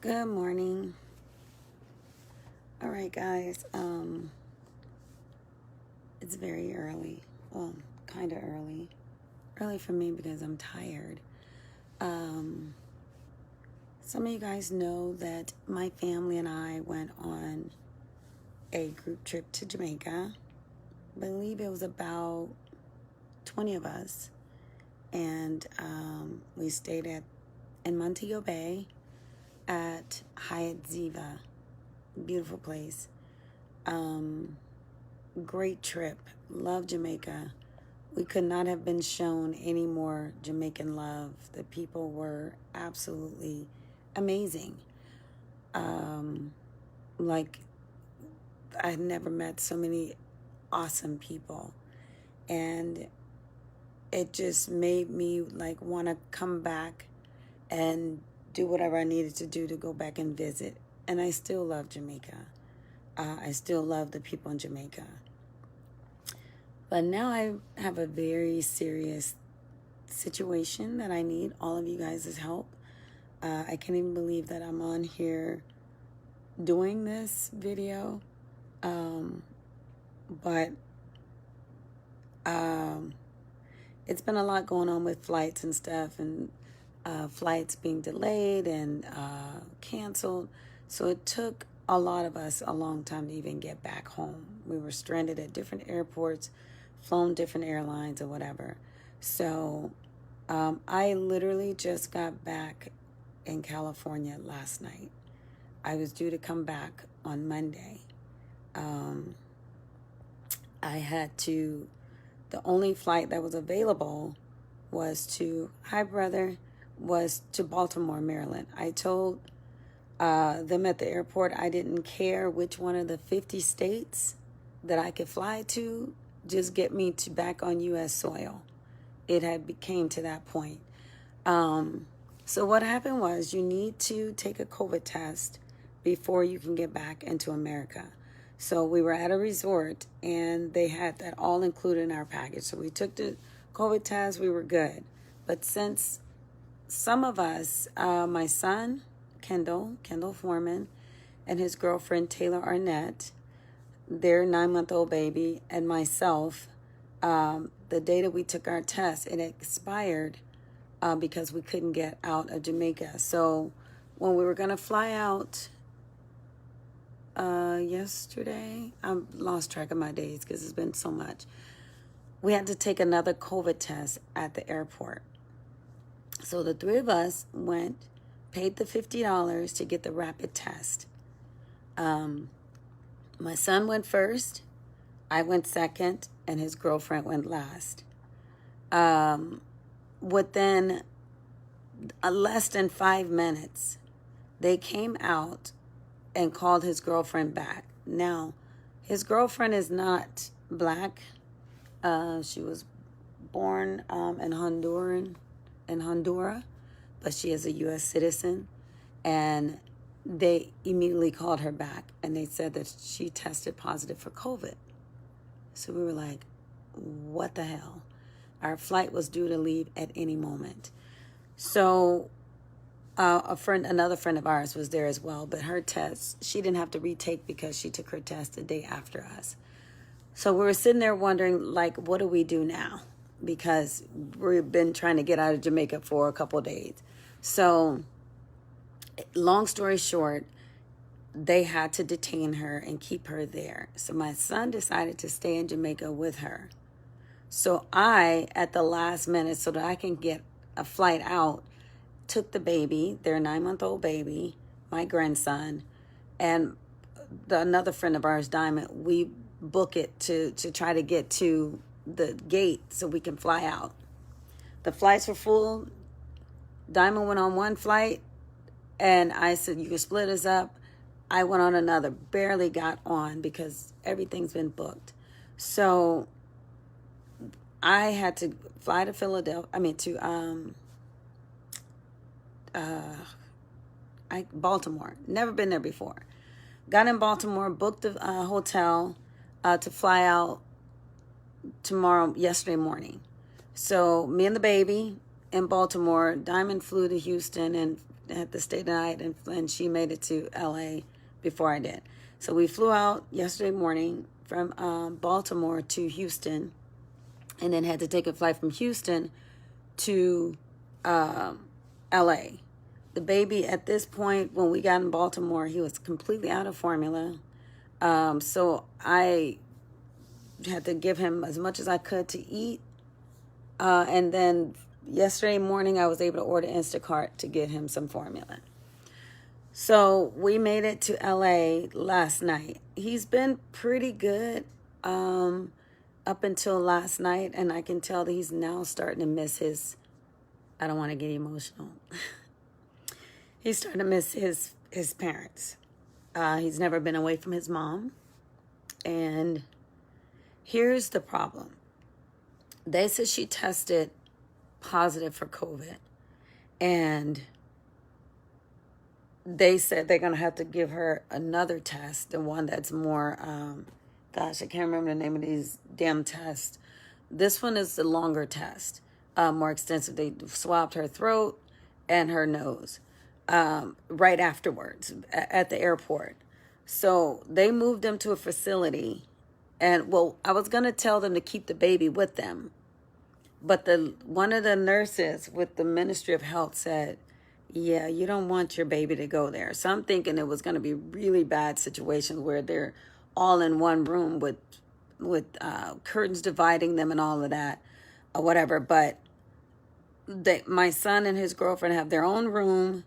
Good morning. All right, guys. It's very early. Well, kind of early. Early for me because I'm tired. Some of you guys know that my family and I went on a group trip to Jamaica. I believe it was about 20 of us. And we stayed in Montego Bay at Hyatt Ziva. Beautiful place. Great trip. Love Jamaica. We could not have been shown any more Jamaican love. The people were absolutely amazing. Like, I had never met so many awesome people. And it just made me like want to come back and do whatever I needed to do to go back and visit. And I still love Jamaica. I still love the people in Jamaica. But now I have a very serious situation that I need all of you guys' help. I can't even believe that I'm on here doing this video. But it's been a lot going on with flights and stuff, and flights being delayed and canceled. So it took a lot of us a long time to even get back home. We were stranded at different airports, flown different airlines or whatever. So I literally just got back in California last night. I was due to come back on Monday. I had to, the only flight that was available was to, hi brother, was to Baltimore, Maryland. I told them at the airport I didn't care which one of the 50 states that I could fly to, just get me to back on U.S. soil. It had came to that point. So what happened was you need to take a COVID test before you can get back into America. So we were at a resort and they had that all included in our package. So we took the COVID test, we were good. But since some of us, my son, Kendall Foreman, and his girlfriend, Taylor Arnett, their 9-month-old baby, and myself, the day that we took our test, it expired because we couldn't get out of Jamaica. So when we were going to fly out yesterday, I lost track of my days because it's been so much. We had to take another COVID test at the airport. So the three of us went, paid the $50 to get the rapid test. My son went first, I went second, and his girlfriend went last. Within less than 5 minutes, they came out and called his girlfriend back. Now, his girlfriend is not black. She was born in Honduras, but she is a U.S. citizen. And they immediately called her back, and they said that she tested positive for COVID. So we were like, what the hell? Our flight was due to leave at any moment. So another friend of ours was there as well, but her test, she didn't have to retake because she took her test the day after us. So we were sitting there wondering, like, what do we do now? Because we've been trying to get out of Jamaica for a couple of days. So long story short, they had to detain her and keep her there. So my son decided to stay in Jamaica with her. So I, at the last minute, so that I can get a flight out, took the baby, their 9-month-old baby, my grandson, and another friend of ours, Diamond. We book it to try to get to the gate so we can fly out. The flights were full. Diamond went on one flight, and I said, you can split us up. I went on another, barely got on because everything's been booked. So I had to fly to Baltimore. Never been there before. Got in Baltimore, booked a hotel to fly out yesterday morning. So me and the baby in Baltimore. Diamond flew to Houston and had to stay the night, and she made it to LA before I did. So we flew out yesterday morning from Baltimore to Houston, and then had to take a flight from Houston to LA. The baby at this point, when we got in Baltimore, he was completely out of formula. So I had to give him as much as I could to eat. And then yesterday morning, I was able to order Instacart to get him some formula. So we made it to LA last night. He's been pretty good up until last night, and I can tell that he's now starting to miss his, I don't want to get emotional. He's starting to miss his parents. He's never been away from his mom. And here's the problem. They said she tested positive for COVID. And they said they're going to have to give her another test, the one that's more, I can't remember the name of these damn tests. This one is the longer test, more extensive. They swabbed her throat and her nose right afterwards at the airport. So they moved them to a facility. And, well, I was going to tell them to keep the baby with them. But one of the nurses with the Ministry of Health said, yeah, you don't want your baby to go there. So I'm thinking it was going to be really bad situations where they're all in one room with curtains dividing them and all of that or whatever. But my son and his girlfriend have their own room.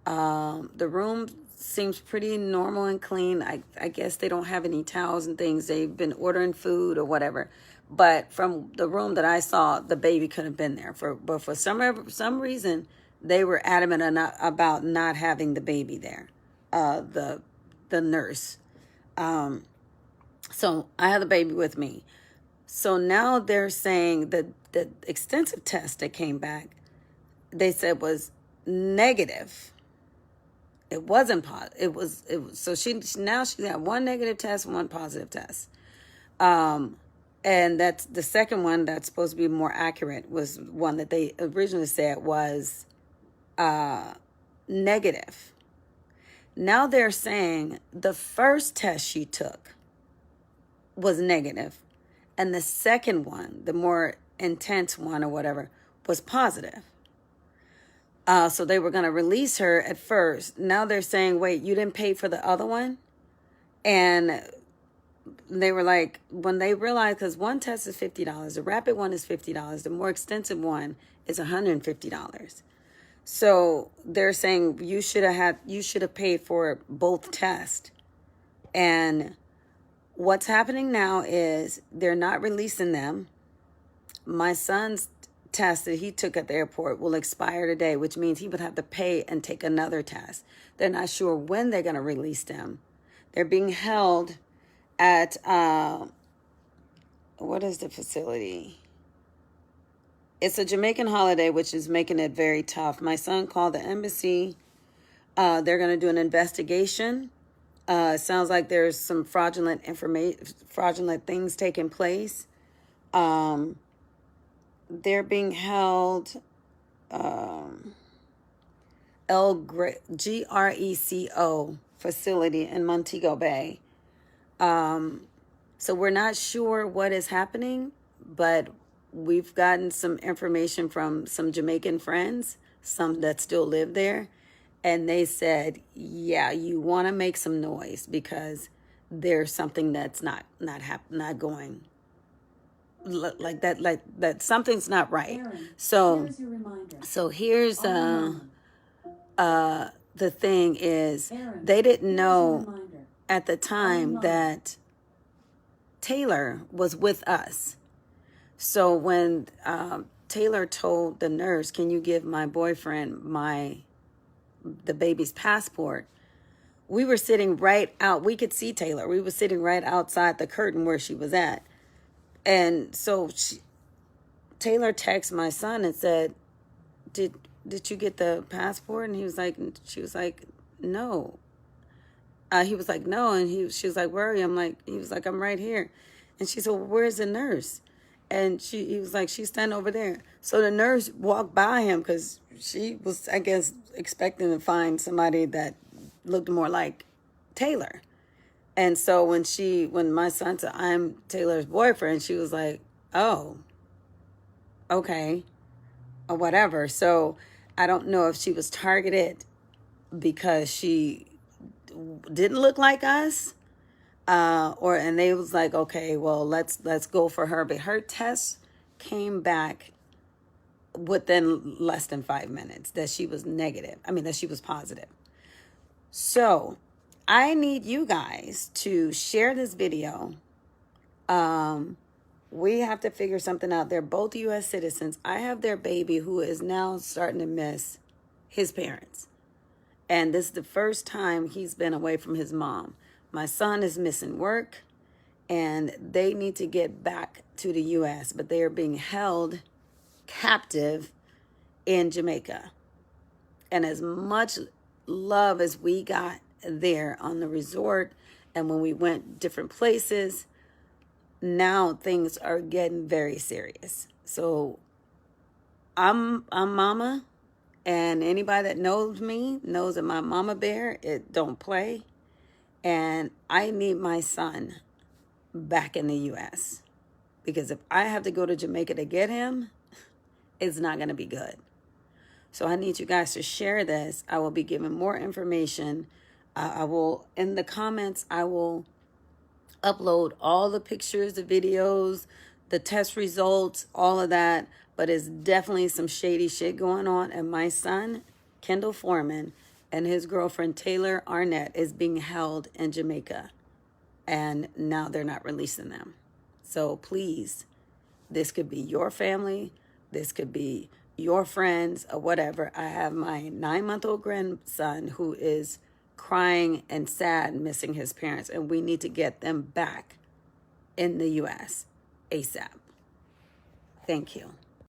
The room seems pretty normal and clean. I guess they don't have any towels and things. They've been ordering food or whatever. But from the room that I saw, the baby could have been there. But for some reason, they were adamant about not having the baby there, the nurse. So I had the baby with me. So now they're saying that the extensive test that came back, they said was negative. It wasn't positive. It was so she got one negative test, one positive test. And that's the second one that's supposed to be more accurate was one that they originally said was negative. Now they're saying the first test she took was negative, and the second one, the more intense one or whatever, was positive. So they were going to release her at first. Now they're saying, wait, you didn't pay for the other one? And they were like, when they realized, because one test is $50, the rapid one is $50, the more extensive one is $150. So they're saying you should have paid for both tests. And what's happening now is they're not releasing them. My son's test that he took at the airport will expire today, which means he would have to pay and take another test. They're not sure when they're going to release them. They're being held at, what is the facility? It's a Jamaican holiday, which is making it very tough. My son called the embassy. They're going to do an investigation. It sounds like there's some fraudulent things taking place. They're being held Greco facility in Montego Bay. So we're not sure what is happening, but we've gotten some information from some Jamaican friends, some that still live there, and they said, yeah, you want to make some noise because there's something that's not going like that something's not right. Aaron, so here's the thing is, Aaron, they didn't know at the time that Taylor was with us. So when Taylor told the nurse, can you give my boyfriend the baby's passport, we were sitting right out. We could see Taylor. We were sitting right outside the curtain where she was at. And so Taylor texted my son and said, did you get the passport? And she was like, no. He was like, no. And she was like, where are you? He was like, I'm right here. And she said, well, where's the nurse? And he was like, she's standing over there. So the nurse walked by him because she was, I guess, expecting to find somebody that looked more like Taylor. And so when my son said, I'm Taylor's boyfriend, she was like, oh, okay, or whatever. So I don't know if she was targeted because she didn't look like us, and they was like, okay, well, let's go for her. But her test came back within less than 5 minutes that she was negative. I mean, that she was positive. So I need you guys to share this video. We have to figure something out. They're both U.S. citizens. I have their baby who is now starting to miss his parents. And this is the first time he's been away from his mom. My son is missing work, and they need to get back to the U.S., but they are being held captive in Jamaica. And as much love as we got there on the resort and when we went different places, now things are getting very serious. So I'm mama, and anybody that knows me knows that my mama bear, it don't play. And I need my son back in the U.S. because if I have to go to Jamaica to get him, it's not going to be good. So I need you guys to share this. I will be giving more information. I will, in the comments, I will upload all the pictures, the videos, the test results, all of that. But it's definitely some shady shit going on. And my son, Kendall Foreman, and his girlfriend, Taylor Arnett, is being held in Jamaica. And now they're not releasing them. So please, this could be your family. This could be your friends or whatever. I have my 9-month-old grandson who is crying and sad, missing his parents, and we need to get them back in the U.S. ASAP. Thank you.